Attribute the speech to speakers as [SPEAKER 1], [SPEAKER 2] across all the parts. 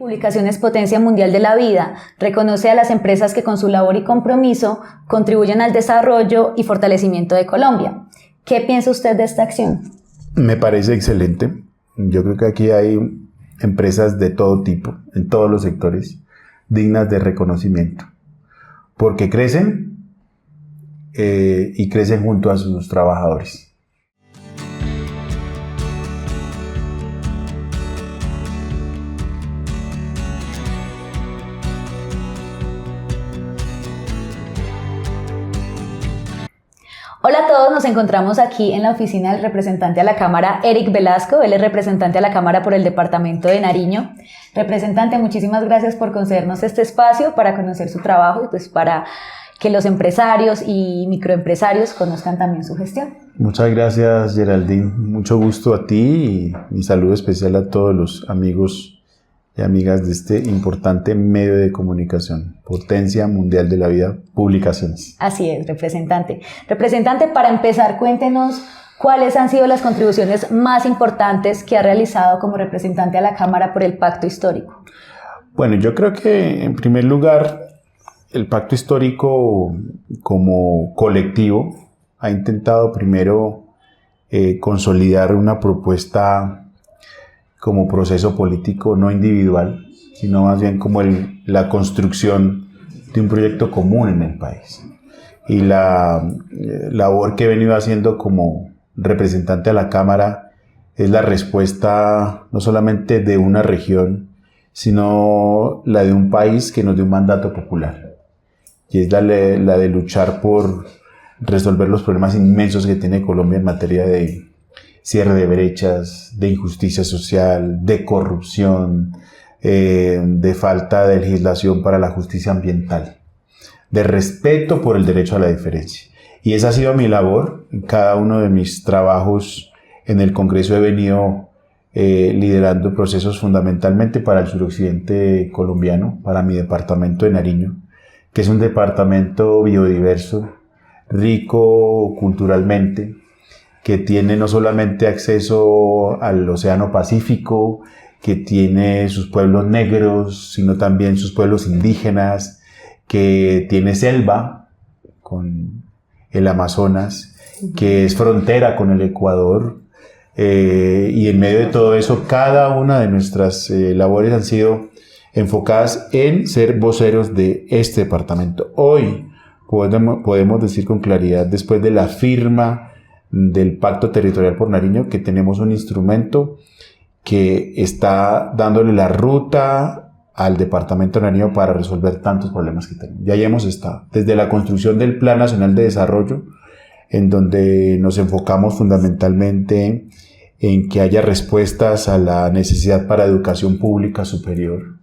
[SPEAKER 1] Publicaciones Potencia Mundial de la Vida reconoce a las empresas que con su labor y compromiso contribuyen al desarrollo y fortalecimiento de Colombia. ¿Qué piensa usted de esta acción?
[SPEAKER 2] Me parece excelente. Yo creo que aquí hay empresas de todo tipo, en todos los sectores, dignas de reconocimiento, porque crecen y crecen junto a sus trabajadores.
[SPEAKER 1] Hola a todos, nos encontramos aquí en la oficina del representante a la Cámara, Eric Velasco. Él es representante a la Cámara por el departamento de Nariño. Representante, muchísimas gracias por concedernos este espacio para conocer su trabajo y pues para que los empresarios y microempresarios conozcan también su gestión.
[SPEAKER 2] Muchas gracias, Geraldine. Mucho gusto a ti y mi saludo especial a todos los amigos y amigas de este importante medio de comunicación, Potencia Mundial de la Vida, Publicaciones.
[SPEAKER 1] Así es, representante. Representante, para empezar, cuéntenos cuáles han sido las contribuciones más importantes que ha realizado como representante a la Cámara por el Pacto Histórico.
[SPEAKER 2] Bueno, yo creo que en primer lugar el Pacto Histórico como colectivo ha intentado primero consolidar una propuesta como proceso político no individual, sino más bien como la construcción de un proyecto común en el país. Y la labor que he venido haciendo como representante a la Cámara es la respuesta no solamente de una región, sino la de un país que nos dio un mandato popular. Y es la de luchar por resolver los problemas inmensos que tiene Colombia en materia de cierre de brechas, de injusticia social, de corrupción, de falta de legislación para la justicia ambiental, de respeto por el derecho a la diferencia. Y esa ha sido mi labor. En cada uno de mis trabajos en el Congreso he venido liderando procesos fundamentalmente para el suroccidente colombiano, para mi departamento de Nariño, que es un departamento biodiverso, rico culturalmente, que tiene no solamente acceso al Océano Pacífico, que tiene sus pueblos negros, sino también sus pueblos indígenas, que tiene selva con el Amazonas, que es frontera con el Ecuador, y en medio de todo eso, cada una de nuestras labores han sido enfocadas en ser voceros de este departamento. Hoy podemos decir con claridad, después de la firma del Pacto Territorial por Nariño, que tenemos un instrumento que está dándole la ruta al departamento de Nariño para resolver tantos problemas que tenemos. Ya hemos estado desde la construcción del Plan Nacional de Desarrollo, en donde nos enfocamos fundamentalmente en que haya respuestas a la necesidad para educación pública superior.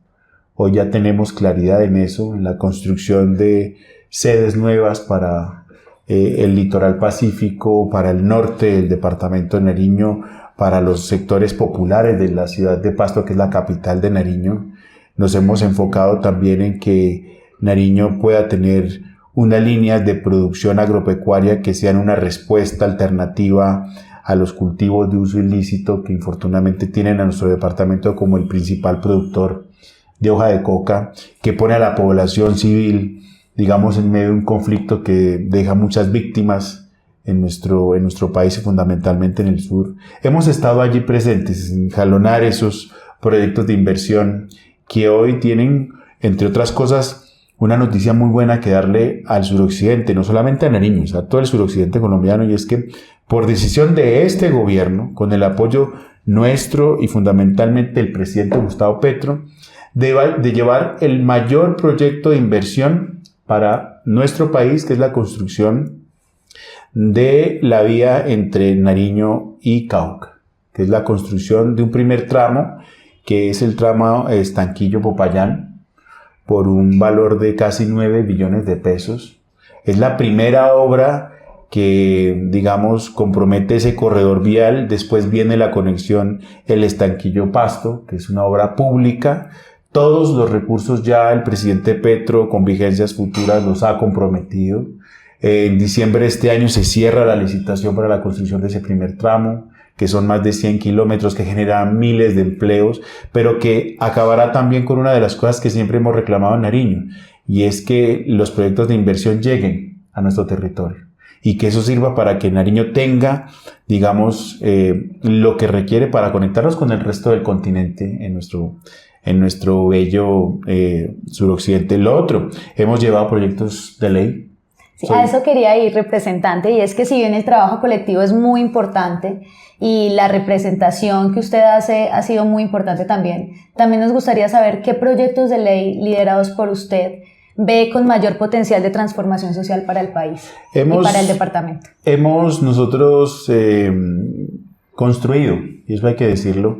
[SPEAKER 2] Hoy ya tenemos claridad en eso, en la construcción de sedes nuevas para el litoral pacífico, para el norte del departamento de Nariño, para los sectores populares de la ciudad de Pasto, que es la capital de Nariño. Nos hemos enfocado también en que Nariño pueda tener unas líneas de producción agropecuaria que sean una respuesta alternativa a los cultivos de uso ilícito que infortunadamente tienen a nuestro departamento como el principal productor de hoja de coca, que pone a la población civil, digamos, en medio de un conflicto que deja muchas víctimas en nuestro país y fundamentalmente en el sur. Hemos estado allí presentes en jalonar esos proyectos de inversión que hoy tienen, entre otras cosas, una noticia muy buena que darle al suroccidente, no solamente a Nariño, a todo el suroccidente colombiano, y es que por decisión de este gobierno, con el apoyo nuestro y fundamentalmente el presidente Gustavo Petro, de llevar el mayor proyecto de inversión para nuestro país, que es la construcción de la vía entre Nariño y Cauca, que es la construcción de un primer tramo, que es el tramo Estanquillo-Popayán, por un valor de casi 9 billones de pesos. Es la primera obra que, digamos, compromete ese corredor vial. Después viene la conexión el Estanquillo-Pasto, que es una obra pública. Todos los recursos ya el presidente Petro, con vigencias futuras, los ha comprometido. En diciembre de este año se cierra la licitación para la construcción de ese primer tramo, que son más de 100 kilómetros, que generan miles de empleos, pero que acabará también con una de las cosas que siempre hemos reclamado en Nariño, y es que los proyectos de inversión lleguen a nuestro territorio y que eso sirva para que Nariño tenga, digamos, lo que requiere para conectarnos con el resto del continente en nuestro bello suroccidente. Lo otro, hemos llevado proyectos de ley.
[SPEAKER 1] Sí, a eso quería ir, representante, y es que si bien el trabajo colectivo es muy importante y la representación que usted hace ha sido muy importante también nos gustaría saber qué proyectos de ley liderados por usted ve con mayor potencial de transformación social para el país y para el departamento.
[SPEAKER 2] Hemos nosotros construido, y eso hay que decirlo,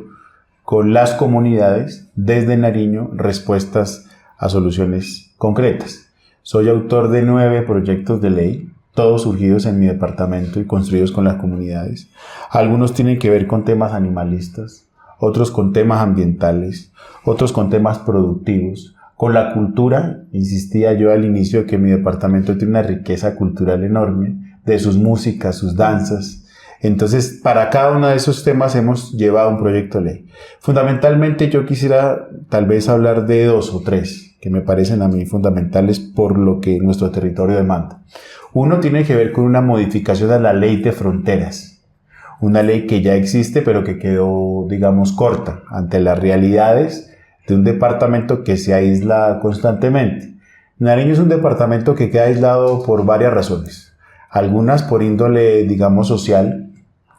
[SPEAKER 2] con las comunidades desde Nariño respuestas a soluciones concretas. Soy autor de 9 proyectos de ley, todos surgidos en mi departamento y construidos con las comunidades. Algunos tienen que ver con temas animalistas, otros con temas ambientales, otros con temas productivos. Con la cultura, insistía yo al inicio que mi departamento tiene una riqueza cultural enorme, de sus músicas, sus danzas. Entonces, para cada uno de esos temas hemos llevado un proyecto de ley. Fundamentalmente yo quisiera tal vez hablar de 2 o 3 que me parecen a mí fundamentales por lo que nuestro territorio demanda. Uno tiene que ver con una modificación de la ley de fronteras. Una ley que ya existe pero que quedó, digamos, corta ante las realidades de un departamento que se aísla constantemente. Nariño es un departamento que queda aislado por varias razones. Algunas por índole, digamos, social,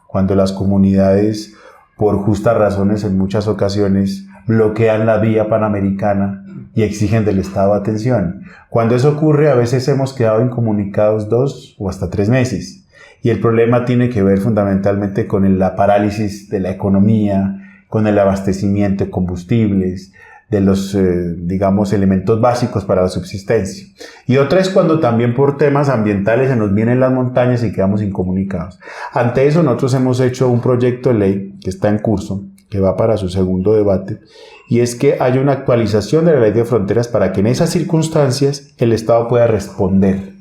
[SPEAKER 2] cuando las comunidades, por justas razones en muchas ocasiones, bloquean la vía panamericana y exigen del Estado atención. Cuando eso ocurre, a veces hemos quedado incomunicados 2 o hasta 3 meses. Y el problema tiene que ver fundamentalmente con la parálisis de la economía, con el abastecimiento de combustibles, de los, digamos, elementos básicos para la subsistencia. Y otra es cuando también por temas ambientales se nos vienen las montañas y quedamos incomunicados. Ante eso nosotros hemos hecho un proyecto de ley que está en curso, que va para su segundo debate, y es que hay una actualización de la ley de fronteras para que en esas circunstancias el Estado pueda responder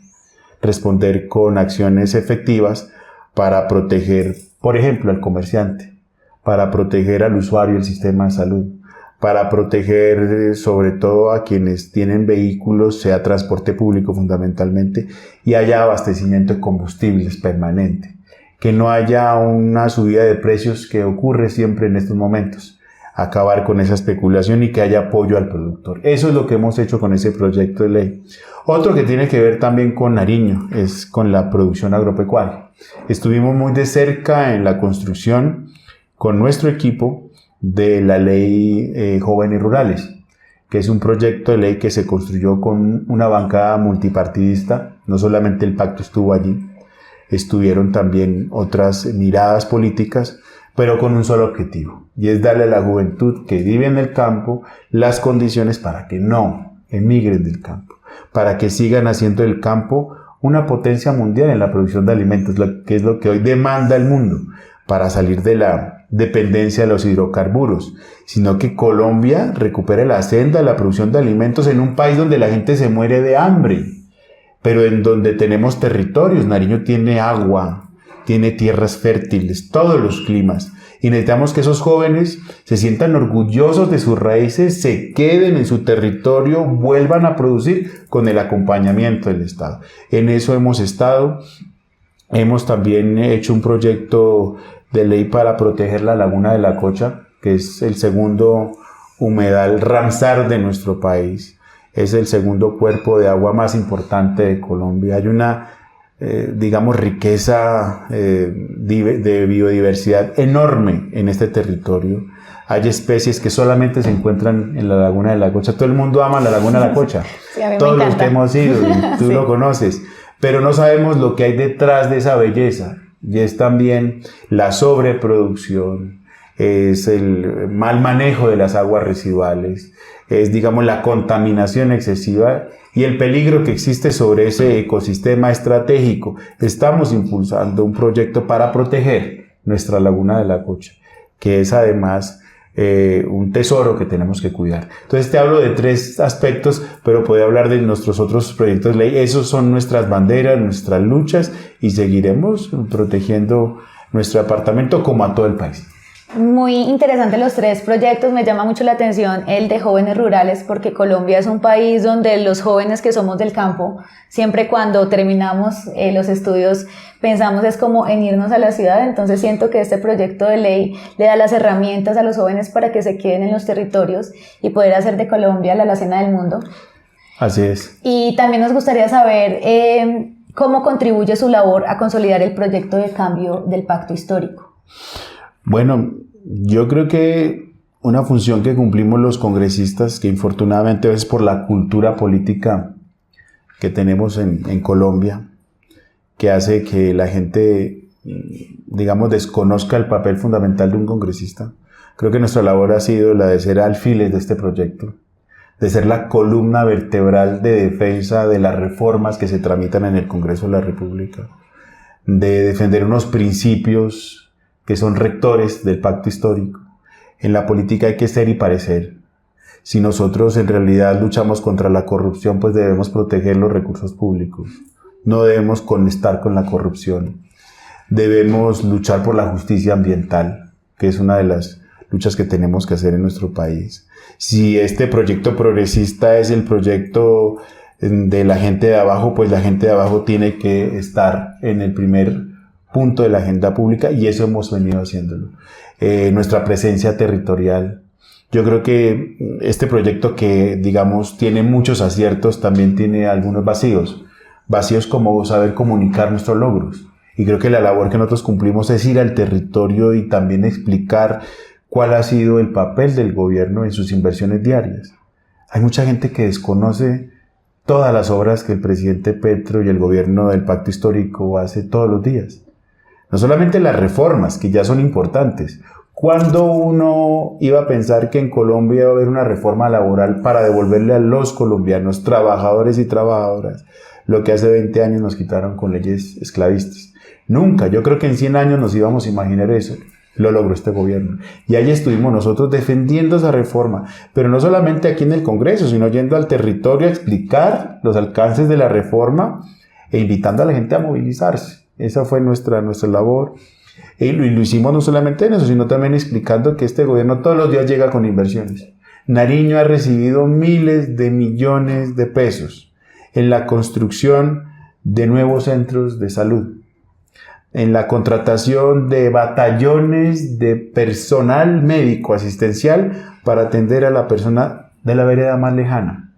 [SPEAKER 2] con acciones efectivas para proteger, por ejemplo, al comerciante, para proteger al usuario del sistema de salud, para proteger sobre todo a quienes tienen vehículos, sea transporte público fundamentalmente, y haya abastecimiento de combustibles permanente, que no haya una subida de precios que ocurre siempre en estos momentos, acabar con esa especulación y que haya apoyo al productor. Eso es lo que hemos hecho con ese proyecto de ley. Otro que tiene que ver también con Nariño es con la producción agropecuaria. Estuvimos muy de cerca en la construcción con nuestro equipo de la ley Jóvenes Rurales, que es un proyecto de ley que se construyó con una bancada multipartidista. No solamente el pacto estuvo allí, estuvieron también otras miradas políticas, pero con un solo objetivo, y es darle a la juventud que vive en el campo las condiciones para que no emigren del campo, para que sigan haciendo del campo una potencia mundial en la producción de alimentos, que es lo que hoy demanda el mundo, para salir de la dependencia de los hidrocarburos, sino que Colombia recupere la senda de la producción de alimentos en un país donde la gente se muere de hambre, pero en donde tenemos territorios. Nariño tiene agua, tiene tierras fértiles, todos los climas, y necesitamos que esos jóvenes se sientan orgullosos de sus raíces, se queden en su territorio, vuelvan a producir con el acompañamiento del Estado. En eso hemos estado. Hemos también hecho un proyecto de ley para proteger la laguna de la Cocha, que es el segundo humedal Ramsar de nuestro país. Es el segundo cuerpo de agua más importante de Colombia. Hay una, digamos, riqueza de biodiversidad enorme en este territorio. Hay especies que solamente se encuentran en la laguna de la Cocha. Todo el mundo ama la laguna de la Cocha.
[SPEAKER 1] Sí, a mí me
[SPEAKER 2] todos
[SPEAKER 1] encanta.
[SPEAKER 2] los que hemos ido, y tú
[SPEAKER 1] Sí.
[SPEAKER 2] lo conoces. Pero no sabemos lo que hay detrás de esa belleza. Y es también la sobreproducción, es el mal manejo de las aguas residuales, es, digamos, la contaminación excesiva y el peligro que existe sobre ese ecosistema estratégico. Estamos impulsando un proyecto para proteger nuestra laguna de la Cocha, que es además un tesoro que tenemos que cuidar. Entonces te hablo de 3 aspectos, pero puedo hablar de nuestros otros proyectos de ley. Esos son nuestras banderas, nuestras luchas, y seguiremos protegiendo nuestro departamento como a todo el país.
[SPEAKER 1] Muy interesante los tres proyectos, me llama mucho la atención el de jóvenes rurales porque Colombia es un país donde los jóvenes que somos del campo, siempre cuando terminamos los estudios pensamos es como en irnos a la ciudad, entonces siento que este proyecto de ley le da las herramientas a los jóvenes para que se queden en los territorios y poder hacer de Colombia la alacena del mundo.
[SPEAKER 2] Así es.
[SPEAKER 1] Y también nos gustaría saber cómo contribuye su labor a consolidar el proyecto de cambio del pacto histórico.
[SPEAKER 2] Bueno, yo creo que una función que cumplimos los congresistas, que infortunadamente es por la cultura política que tenemos en Colombia, que hace que la gente, digamos, desconozca el papel fundamental de un congresista. Creo que nuestra labor ha sido la de ser alfiles de este proyecto, de ser la columna vertebral de defensa de las reformas que se tramitan en el Congreso de la República, de defender unos principios que son rectores del pacto histórico. En la política hay que ser y parecer. Si nosotros en realidad luchamos contra la corrupción, pues debemos proteger los recursos públicos. No debemos conectar con la corrupción. Debemos luchar por la justicia ambiental, que es una de las luchas que tenemos que hacer en nuestro país. Si este proyecto progresista es el proyecto de la gente de abajo, pues la gente de abajo tiene que estar en el primer punto de la agenda pública y eso hemos venido haciéndolo. Nuestra presencia territorial. Yo creo que este proyecto que, digamos, tiene muchos aciertos, también tiene algunos vacíos. Vacíos como saber comunicar nuestros logros. Y creo que la labor que nosotros cumplimos es ir al territorio y también explicar cuál ha sido el papel del gobierno en sus inversiones diarias. Hay mucha gente que desconoce todas las obras que el presidente Petro y el gobierno del Pacto Histórico hace todos los días. No solamente las reformas, que ya son importantes. ¿Cuándo uno iba a pensar que en Colombia iba a haber una reforma laboral para devolverle a los colombianos, trabajadores y trabajadoras, lo que hace 20 años nos quitaron con leyes esclavistas? Nunca. Yo creo que en 100 años nos íbamos a imaginar eso. Lo logró este gobierno. Y ahí estuvimos nosotros defendiendo esa reforma. Pero no solamente aquí en el Congreso, sino yendo al territorio a explicar los alcances de la reforma e invitando a la gente a movilizarse. Esa fue nuestra labor. Y lo hicimos no solamente en eso, sino también explicando que este gobierno todos los días llega con inversiones. Nariño ha recibido miles de millones de pesos en la construcción de nuevos centros de salud, en la contratación de batallones de personal médico asistencial para atender a la persona de la vereda más lejana,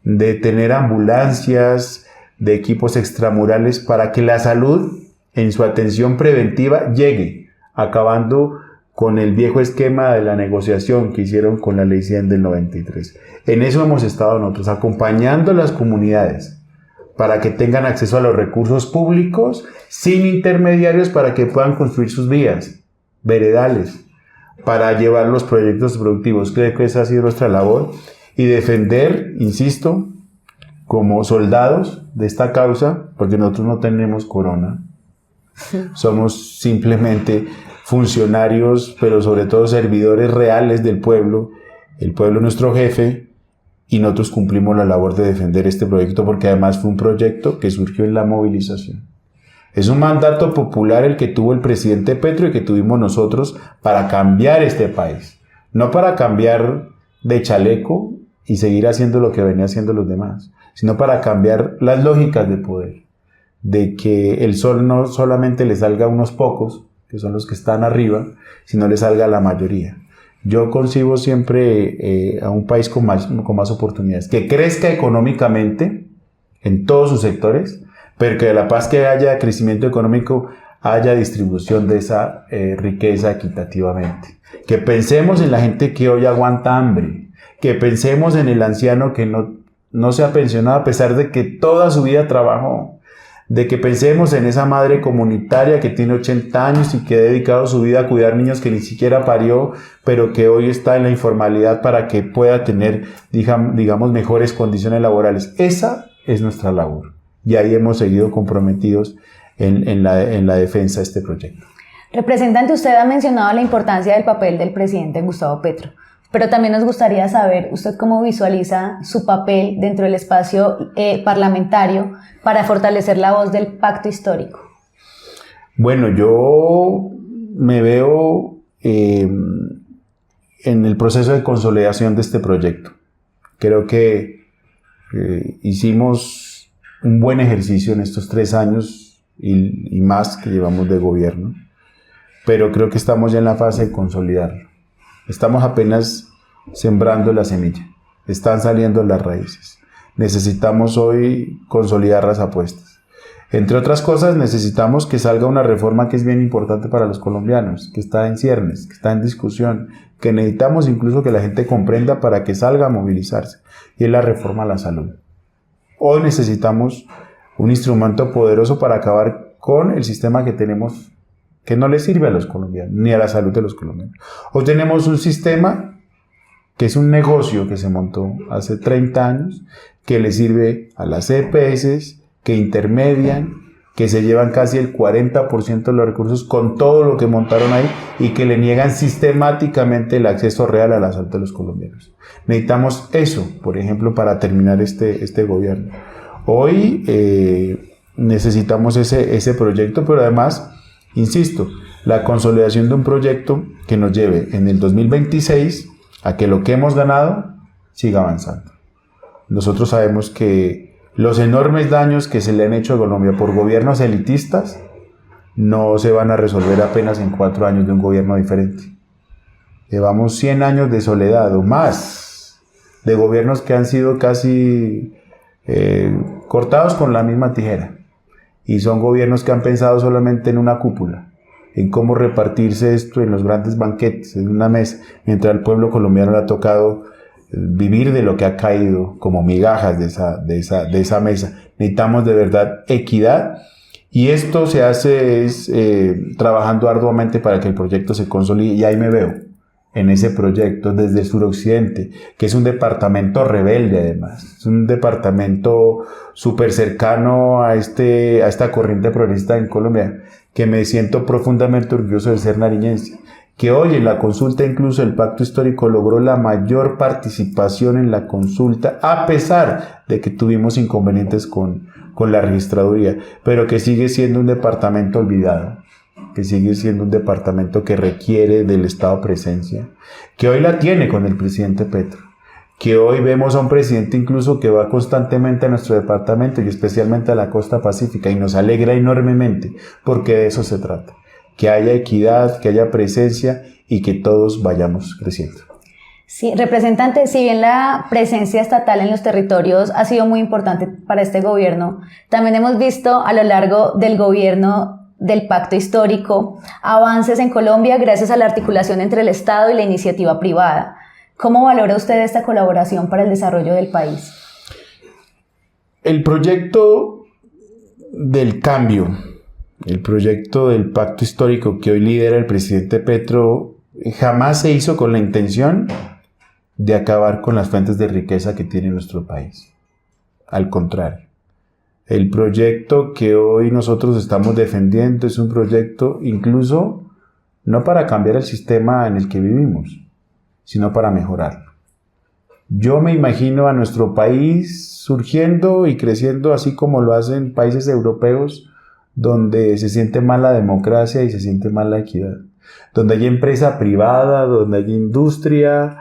[SPEAKER 2] de tener ambulancias, de equipos extramurales para que la salud en su atención preventiva llegue, acabando con el viejo esquema de la negociación que hicieron con la Ley 100 del 93. En eso hemos estado nosotros, acompañando a las comunidades para que tengan acceso a los recursos públicos sin intermediarios para que puedan construir sus vías, veredales, para llevar los proyectos productivos. Creo que esa ha sido nuestra labor y defender, insisto, como soldados de esta causa, porque nosotros no tenemos corona, somos simplemente funcionarios, pero sobre todo servidores reales del pueblo. El pueblo es nuestro jefe y nosotros cumplimos la labor de defender este proyecto porque además fue un proyecto que surgió en la movilización. Es un mandato popular el que tuvo el presidente Petro y que tuvimos nosotros para cambiar este país, no para cambiar de chaleco y seguir haciendo lo que venía haciendo los demás, sino para cambiar las lógicas de poder, de que el sol no solamente le salga a unos pocos, que son los que están arriba, sino le salga a la mayoría. Yo concibo siempre a un país con más oportunidades, que crezca económicamente en todos sus sectores, pero que a la paz que haya crecimiento económico, haya distribución de esa riqueza equitativamente. Que pensemos en la gente que hoy aguanta hambre, que pensemos en el anciano que no se ha pensionado a pesar de que toda su vida trabajó, de que pensemos en esa madre comunitaria que tiene 80 años y que ha dedicado su vida a cuidar niños que ni siquiera parió, pero que hoy está en la informalidad para que pueda tener, digamos, mejores condiciones laborales. Esa es nuestra labor y ahí hemos seguido comprometidos en la defensa de este proyecto.
[SPEAKER 1] Representante, usted ha mencionado la importancia del papel del presidente Gustavo Petro, pero también nos gustaría saber usted cómo visualiza su papel dentro del espacio parlamentario para fortalecer la voz del pacto histórico.
[SPEAKER 2] Bueno, yo me veo en el proceso de consolidación de este proyecto. Creo que hicimos un buen ejercicio en estos 3 años y más que llevamos de gobierno, pero creo que estamos ya en la fase de consolidarlo. Estamos apenas sembrando la semilla, están saliendo las raíces. Necesitamos hoy consolidar las apuestas. Entre otras cosas, necesitamos que salga una reforma que es bien importante para los colombianos, que está en ciernes, que está en discusión, que necesitamos incluso que la gente comprenda para que salga a movilizarse, y es la reforma a la salud. Hoy necesitamos un instrumento poderoso para acabar con el sistema que tenemos, que no le sirve a los colombianos, ni a la salud de los colombianos. Hoy tenemos un sistema que es un negocio que se montó hace 30 años, que le sirve a las EPS, que intermedian, que se llevan casi el 40% de los recursos con todo lo que montaron ahí y que le niegan sistemáticamente el acceso real a la salud de los colombianos. Necesitamos eso, por ejemplo, para terminar este gobierno. Hoy necesitamos ese proyecto, pero además, insisto, la consolidación de un proyecto que nos lleve en el 2026 a que lo que hemos ganado siga avanzando. Nosotros sabemos que los enormes daños que se le han hecho a Colombia por gobiernos elitistas no se van a resolver apenas en 4 años de un gobierno diferente. Llevamos 100 años de soledad o más, de gobiernos que han sido casi cortados con la misma tijera. Y son gobiernos que han pensado solamente en una cúpula, en cómo repartirse esto en los grandes banquetes, en una mesa, mientras al pueblo colombiano le ha tocado vivir de lo que ha caído como migajas de esa mesa. Necesitamos de verdad equidad, y esto se hace trabajando arduamente para que el proyecto se consolide, y ahí me veo en ese proyecto desde el suroccidente, que es un departamento rebelde además, es un departamento súper cercano a esta corriente progresista en Colombia, que me siento profundamente orgulloso de ser nariñense, que hoy en la consulta incluso el Pacto Histórico logró la mayor participación en la consulta, a pesar de que tuvimos inconvenientes con la registraduría, pero que sigue siendo un departamento olvidado, que sigue siendo un departamento que requiere del Estado presencia, que hoy la tiene con el presidente Petro, que hoy vemos a un presidente incluso que va constantemente a nuestro departamento y especialmente a la costa pacífica, y nos alegra enormemente, porque de eso se trata. Que haya equidad, que haya presencia y que todos vayamos creciendo.
[SPEAKER 1] Sí, representante, si bien la presencia estatal en los territorios ha sido muy importante para este gobierno, también hemos visto a lo largo del gobierno del Pacto Histórico avances en Colombia gracias a la articulación entre el Estado y la iniciativa privada. ¿Cómo valora usted esta colaboración para el desarrollo del país?
[SPEAKER 2] El proyecto del cambio, el proyecto del Pacto Histórico que hoy lidera el presidente Petro, jamás se hizo con la intención de acabar con las fuentes de riqueza que tiene nuestro país. Al contrario, el proyecto que hoy nosotros estamos defendiendo es un proyecto incluso no para cambiar el sistema en el que vivimos, sino para mejorarlo. Yo me imagino a nuestro país surgiendo y creciendo así como lo hacen países europeos, donde se siente mal la democracia y se siente mal la equidad, donde hay empresa privada, donde hay industria,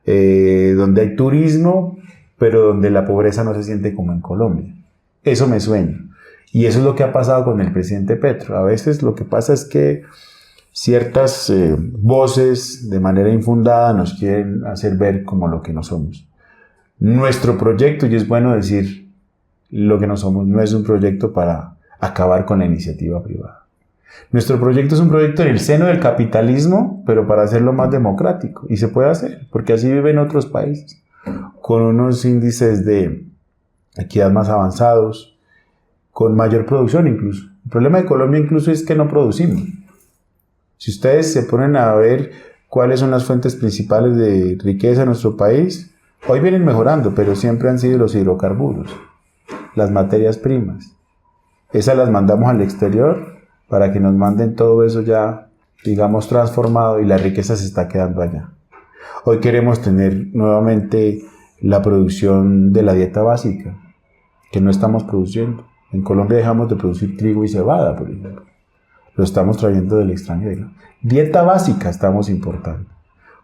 [SPEAKER 2] donde hay turismo, pero donde la pobreza no se siente como en Colombia. Eso me sueño, y eso es lo que ha pasado con el presidente Petro. A veces lo que pasa es que ciertas voces de manera infundada nos quieren hacer ver como lo que no somos. Nuestro proyecto, y es bueno decir lo que no somos, no es un proyecto para acabar con la iniciativa privada. Nuestro proyecto es un proyecto en el seno del capitalismo, pero para hacerlo más democrático, y se puede hacer, porque así viven otros países, con unos índices de equidad más avanzados, con mayor producción incluso. El problema de Colombia incluso es que no producimos. Si ustedes se ponen a ver cuáles son las fuentes principales de riqueza en nuestro país, hoy vienen mejorando, pero siempre han sido los hidrocarburos, las materias primas. Esas las mandamos al exterior para que nos manden todo eso ya, digamos, transformado, y la riqueza se está quedando allá. Hoy queremos tener nuevamente la producción de la dieta básica, que no estamos produciendo. En Colombia dejamos de producir trigo y cebada, por ejemplo. lo estamos trayendo del extranjero. Dieta básica estamos importando.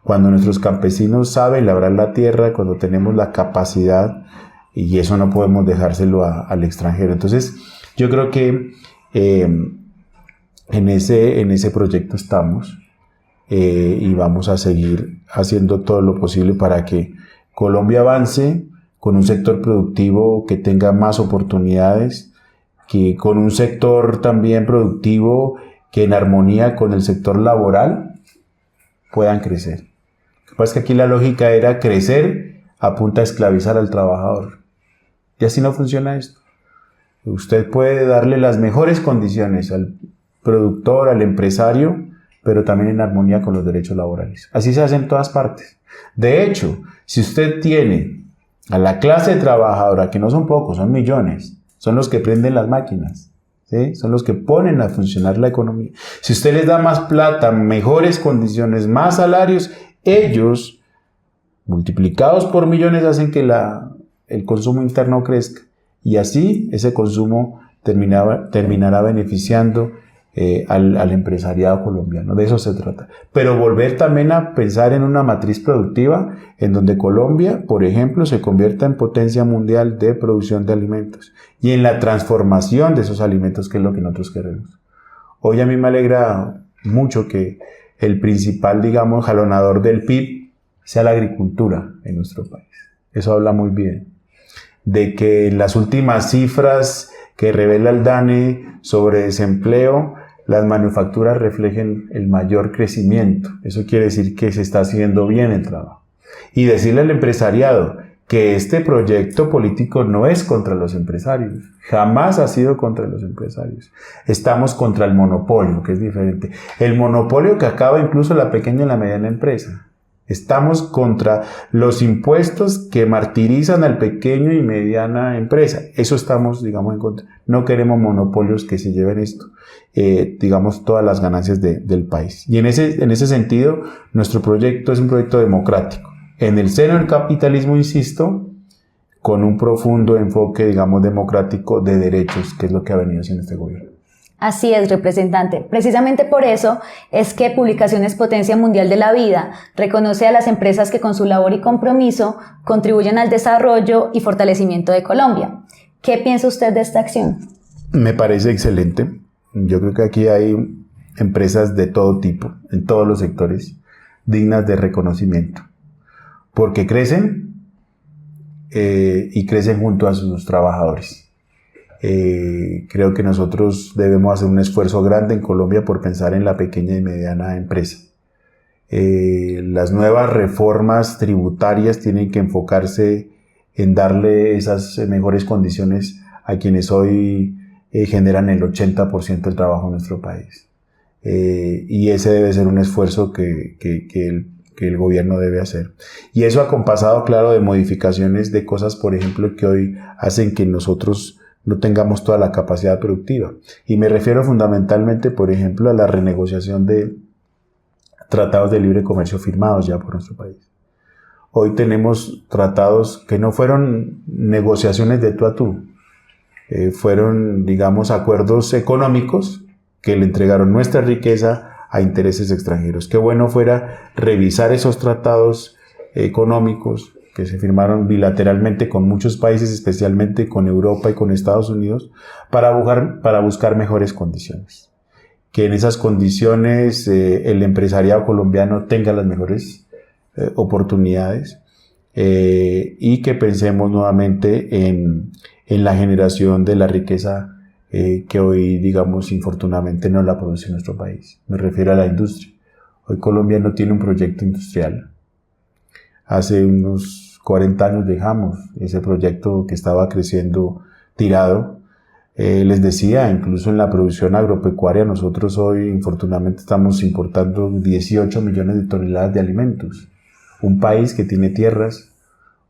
[SPEAKER 2] Cuando nuestros campesinos saben labrar la tierra, cuando tenemos la capacidad, y eso no podemos dejárselo al extranjero. Entonces, yo creo que en ese proyecto estamos y vamos a seguir haciendo todo lo posible para que Colombia avance con un sector productivo que tenga más oportunidades, que con un sector también productivo que en armonía con el sector laboral puedan crecer. Lo que pasa es que aquí la lógica era crecer a punta de esclavizar al trabajador. Y así no funciona esto. Usted puede darle las mejores condiciones al productor, al empresario, pero también en armonía con los derechos laborales. Así se hace en todas partes. De hecho, si usted tiene a la clase trabajadora, que no son pocos, son millones, son los que prenden las máquinas, ¿sí? Son los que ponen a funcionar la economía. Si usted les da más plata, mejores condiciones, más salarios, ellos, multiplicados por millones, hacen que el consumo interno crezca. Y así ese consumo terminará beneficiando al empresariado colombiano. De eso se trata. Pero volver también a pensar en una matriz productiva en donde Colombia, por ejemplo, se convierta en potencia mundial de producción de alimentos y en la transformación de esos alimentos, que es lo que nosotros queremos. Hoy a mí me alegra mucho que el principal, digamos, jalonador del PIB sea la agricultura en nuestro país. Eso habla muy bien de que en las últimas cifras que revela el DANE sobre desempleo, las manufacturas reflejen el mayor crecimiento. Eso quiere decir que se está haciendo bien el trabajo. Y decirle al empresariado que este proyecto político no es contra los empresarios. Jamás ha sido contra los empresarios. Estamos contra el monopolio, que es diferente. El monopolio que acaba incluso la pequeña y la mediana empresa. Estamos contra los impuestos que martirizan al pequeño y mediana empresa. Eso estamos, digamos, en contra. No queremos monopolios que se lleven esto, digamos, todas las ganancias del país. Y en ese sentido, nuestro proyecto es un proyecto democrático. En el seno del capitalismo, insisto, con un profundo enfoque, digamos, democrático de derechos, que es lo que ha venido haciendo este gobierno.
[SPEAKER 1] Así es, representante. Precisamente por eso es que Publicaciones Potencia Mundial de la Vida reconoce a las empresas que con su labor y compromiso contribuyen al desarrollo y fortalecimiento de Colombia. ¿Qué piensa usted de esta acción?
[SPEAKER 2] Me parece excelente. Yo creo que aquí hay empresas de todo tipo, en todos los sectores, dignas de reconocimiento, porque crecen y crecen junto a sus trabajadores. Creo que nosotros debemos hacer un esfuerzo grande en Colombia por pensar en la pequeña y mediana empresa. Las nuevas reformas tributarias tienen que enfocarse en darle esas mejores condiciones a quienes hoy generan el 80% del trabajo en nuestro país. Y ese debe ser un esfuerzo que el gobierno debe hacer. Y eso acompasado, claro, de modificaciones de cosas, por ejemplo, que hoy hacen que nosotros no tengamos toda la capacidad productiva. Y me refiero fundamentalmente, por ejemplo, a la renegociación de tratados de libre comercio firmados ya por nuestro país. Hoy tenemos tratados que no fueron negociaciones de tú a tú, fueron, digamos, acuerdos económicos que le entregaron nuestra riqueza a intereses extranjeros. Qué bueno fuera revisar esos tratados económicos que se firmaron bilateralmente con muchos países, especialmente con Europa y con Estados Unidos, para buscar mejores condiciones. Que en esas condiciones el empresariado colombiano tenga las mejores oportunidades y que pensemos nuevamente en la generación de la riqueza que hoy, digamos, infortunadamente no la produce nuestro país. Me refiero a la industria. Hoy Colombia no tiene un proyecto industrial. Hace unos 40 años dejamos ese proyecto que estaba creciendo tirado. Les decía, incluso en la producción agropecuaria, nosotros hoy, infortunadamente, estamos importando 18 millones de toneladas de alimentos. Un país que tiene tierras,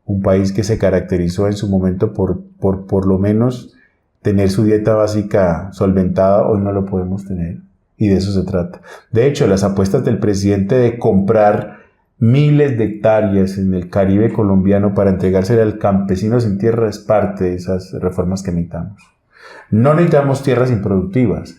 [SPEAKER 2] un país que se caracterizó en su momento por lo menos tener su dieta básica solventada, hoy no lo podemos tener. Y de eso se trata. De hecho, las apuestas del presidente de comprar miles de hectáreas en el Caribe colombiano para entregársela al campesino sin tierra es parte de esas reformas que necesitamos. No necesitamos tierras improductivas.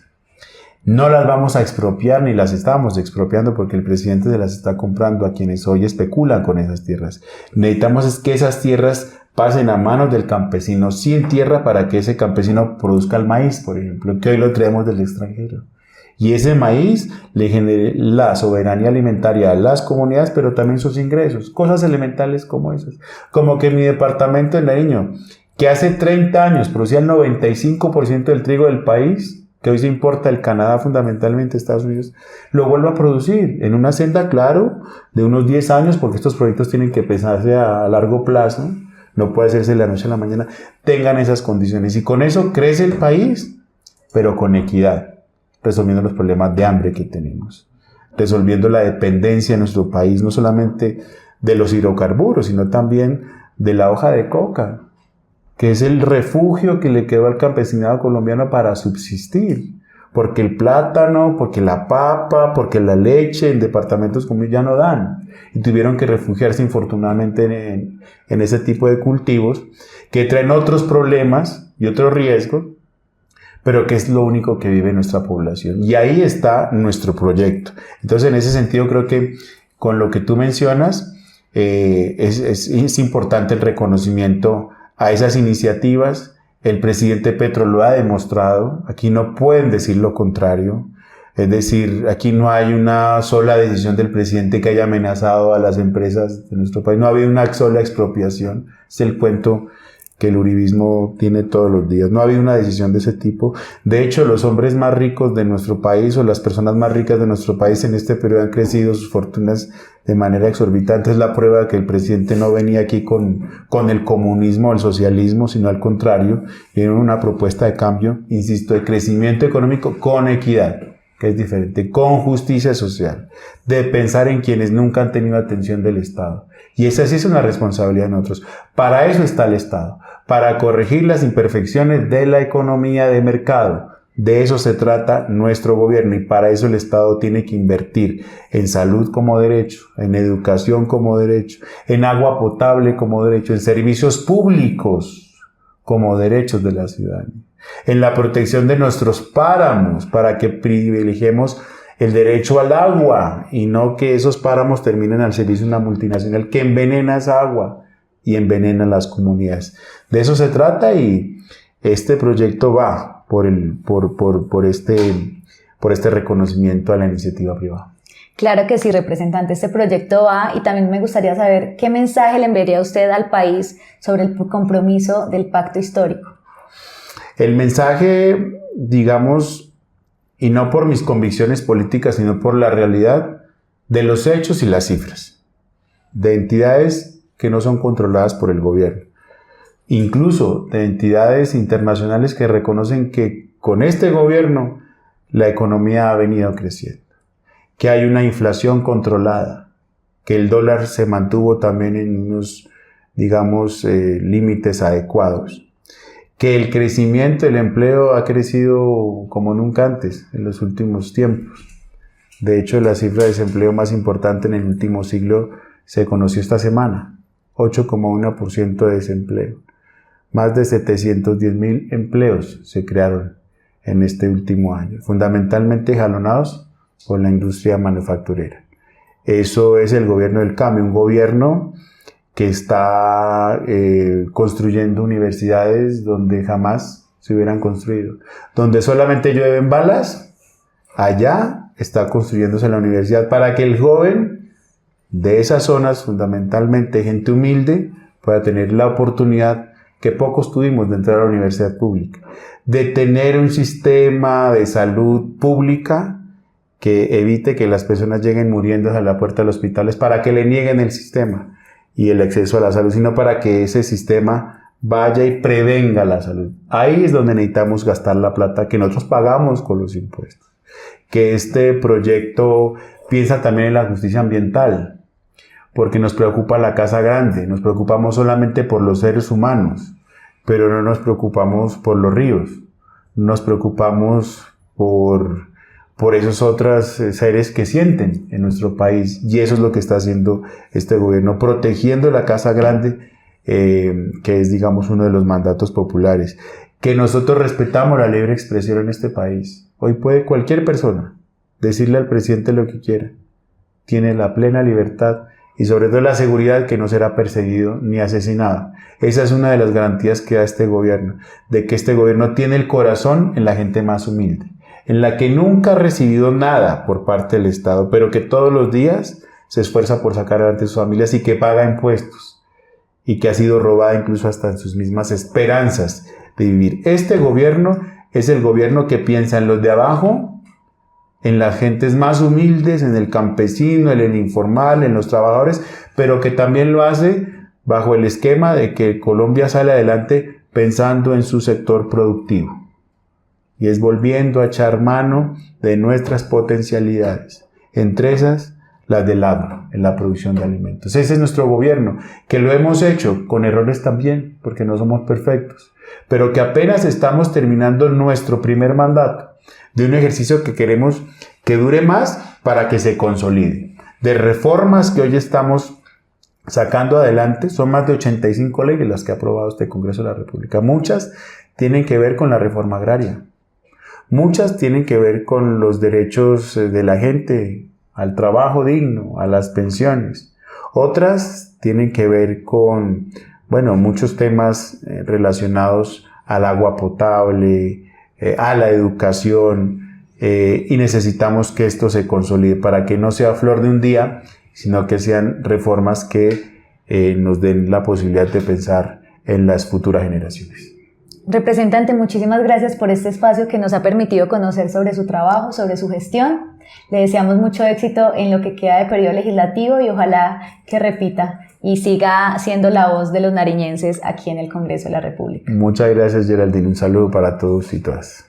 [SPEAKER 2] No las vamos a expropiar ni las estamos expropiando porque el presidente se las está comprando a quienes hoy especulan con esas tierras. Necesitamos es que esas tierras pasen a manos del campesino sin tierra para que ese campesino produzca el maíz, por ejemplo, que hoy lo traemos del extranjero. Y ese maíz le genere la soberanía alimentaria a las comunidades, pero también sus ingresos. Cosas elementales como esas. Como que mi departamento de Nariño, que hace 30 años producía el 95% del trigo del país, que hoy se importa del Canadá fundamentalmente, Estados Unidos, lo vuelva a producir en una senda, claro, de unos 10 años, porque estos proyectos tienen que pensarse a largo plazo, no puede hacerse de la noche a la mañana, tengan esas condiciones. Y con eso crece el país, pero con equidad, resolviendo los problemas de hambre que tenemos, resolviendo la dependencia de nuestro país, no solamente de los hidrocarburos, sino también de la hoja de coca, que es el refugio que le quedó al campesinado colombiano para subsistir. Porque el plátano, porque la papa, porque la leche en departamentos como ya no dan. Y tuvieron que refugiarse infortunadamente en ese tipo de cultivos que traen otros problemas y otros riesgos, pero que es lo único que vive nuestra población. Y ahí está nuestro proyecto. Entonces, en ese sentido, creo que con lo que tú mencionas, es importante el reconocimiento a esas iniciativas. El presidente Petro lo ha demostrado, aquí no pueden decir lo contrario, es decir, aquí no hay una sola decisión del presidente que haya amenazado a las empresas de nuestro país, no ha habido una sola expropiación, es el cuento que el uribismo tiene todos los días, no ha habido una decisión de ese tipo. De hecho, los hombres más ricos de nuestro país o las personas más ricas de nuestro país en este periodo han crecido sus fortunas de manera exorbitante. Es la prueba de que el presidente no venía aquí con el comunismo o el socialismo, sino al contrario, viene una propuesta de cambio, insisto, de crecimiento económico con equidad, que es diferente, con justicia social, de pensar en quienes nunca han tenido atención del Estado. Y esa sí es una responsabilidad de nosotros. Para eso está el Estado, para corregir las imperfecciones de la economía de mercado. De eso se trata nuestro gobierno y para eso el Estado tiene que invertir en salud como derecho, en educación como derecho, en agua potable como derecho, en servicios públicos como derechos de la ciudadanía, en la protección de nuestros páramos para que privilegiemos el derecho al agua y no que esos páramos terminen al servicio de una multinacional que envenena esa agua y envenena las comunidades. De eso se trata y este proyecto va por este reconocimiento a la iniciativa privada.
[SPEAKER 1] Claro que sí, representante, este proyecto va y también me gustaría saber qué mensaje le enviaría usted al país sobre el compromiso del pacto histórico.
[SPEAKER 2] El mensaje, digamos, y no por mis convicciones políticas, sino por la realidad de los hechos y las cifras, de entidades que no son controladas por el gobierno, incluso de entidades internacionales que reconocen que con este gobierno la economía ha venido creciendo, que hay una inflación controlada, que el dólar se mantuvo también en unos, digamos, límites adecuados, que el crecimiento del empleo ha crecido como nunca antes en los últimos tiempos. De hecho, la cifra de desempleo más importante en el último siglo se conoció esta semana, 8,1% de desempleo. Más de 710,000 empleos se crearon en este último año, fundamentalmente jalonados por la industria manufacturera. Eso es el gobierno del cambio, un gobierno que está construyendo universidades donde jamás se hubieran construido. Donde solamente llueven balas, allá está construyéndose la universidad para que el joven de esas zonas, fundamentalmente gente humilde, pueda tener la oportunidad que pocos tuvimos de entrar a la universidad pública, de tener un sistema de salud pública que evite que las personas lleguen muriendo a la puerta de los hospitales para que le nieguen el sistema y el acceso a la salud, sino para que ese sistema vaya y prevenga la salud. Ahí es donde necesitamos gastar la plata que nosotros pagamos con los impuestos. Que este proyecto piensa también en la justicia ambiental, porque nos preocupa la casa grande, nos preocupamos solamente por los seres humanos, pero no nos preocupamos por los ríos, nos preocupamos por esos otros seres que sienten en nuestro país, y eso es lo que está haciendo este gobierno, protegiendo la casa grande, que es, digamos, uno de los mandatos populares, que nosotros respetamos la libre expresión en este país, Hoy puede cualquier persona decirle al presidente lo que quiera. Tiene la plena libertad y sobre todo la seguridad que no será perseguido ni asesinado. Esa es una de las garantías que da este gobierno, de que este gobierno tiene el corazón en la gente más humilde, en la que nunca ha recibido nada por parte del Estado, pero que todos los días se esfuerza por sacar adelante sus familias y que paga impuestos y que ha sido robada incluso hasta en sus mismas esperanzas de vivir. Este gobierno es el gobierno que piensa en los de abajo, en las gentes más humildes, en el campesino, en el informal, en los trabajadores, pero que también lo hace bajo el esquema de que Colombia sale adelante pensando en su sector productivo. Y es volviendo a echar mano de nuestras potencialidades, entre esas las del agro, en la producción de alimentos. Ese es nuestro gobierno, que lo hemos hecho con errores también, porque no somos perfectos, pero que apenas estamos terminando nuestro primer mandato de un ejercicio que queremos que dure más para que se consolide. De reformas que hoy estamos sacando adelante, son más de 85 leyes las que ha aprobado este Congreso de la República. Muchas tienen que ver con la reforma agraria. Muchas tienen que ver con los derechos de la gente al trabajo digno, a las pensiones. Otras tienen que ver con, muchos temas relacionados al agua potable, a la educación, y necesitamos que esto se consolide para que no sea flor de un día, sino que sean reformas que nos den la posibilidad de pensar en las futuras generaciones.
[SPEAKER 1] Representante, muchísimas gracias por este espacio que nos ha permitido conocer sobre su trabajo, sobre su gestión. Le deseamos mucho éxito en lo que queda de periodo legislativo y ojalá que repita y siga siendo la voz de los nariñenses aquí en el Congreso de la República.
[SPEAKER 2] Muchas gracias, Geraldine. Un saludo para todos y todas.